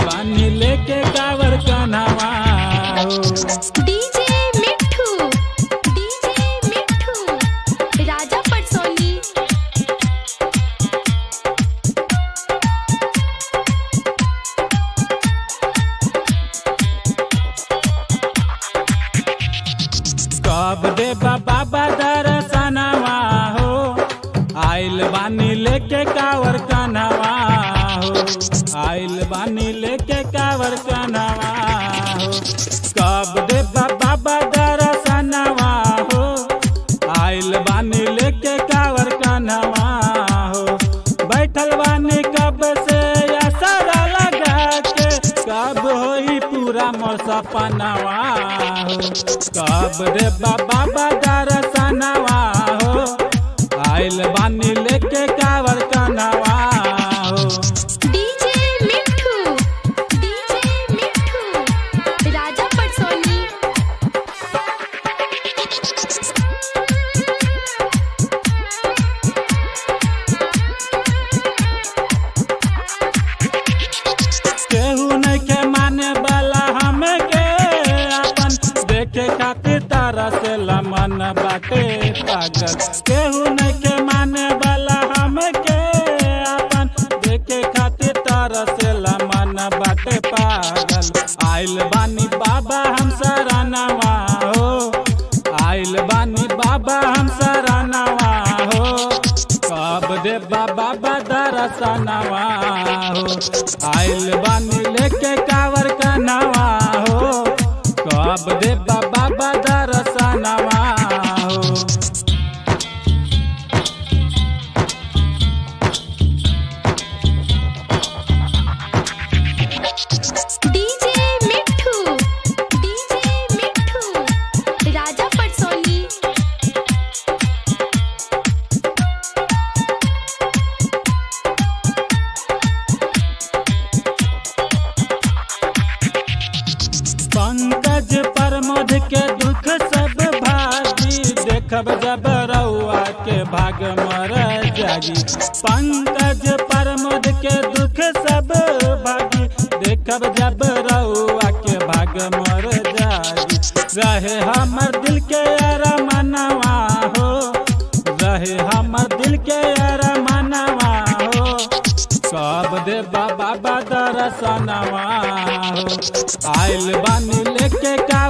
बानी लेके कावर कन्हवा डीजे मिठू राजा पटसोनी। कब दे बाबा दर्शनवा हो, आइल बानी लेके कावर कन्हवा हो, आइल बानी लेके कावर कन्हवा हो। कब दे बाबा दर्शनवा हो, आइल बानी लेके कावर कन्हवा हो। बैठल बानी कब से असरा लगा के, कब होई पूरा मोर सपनवा हो। कब रे बाबा दर्शनवा हो, आइल बानी लेके कावर कन्हवा हो। डीजे मिठू राजा पटसोनी। केहू नहीं के माने वाला हमें के अपन, देखे खातिर तारा से मन बाटे पागल। केहू नहीं के माने वाला हमें के अपन, देखे खातिर तारा से मन बाटे पागल। आइल बानी बाबा हम शरणवा हो, आइल बानी बाबा हम शरणवा हो। कब दे बाबा दर्शनवा हो, आइल बानी लेके कावर कन्हवा हो। कब दे बाबा दर्शनवा हो। डीजे मिठू राजा पटसोनी। पंकज प्रमोद के दुख सब भागी, देखब जब रउआ के भाग मर जागी। पंकज प्रमोद के दुख सब भागी, देखब जब रउआ के भाग मर जागी। रहे हमर दिल के अरमानवा हो, रहे हमर दिल के अरमानवा हो। कब दे बाबा दर्शनवा हो, आइल बानी लेके का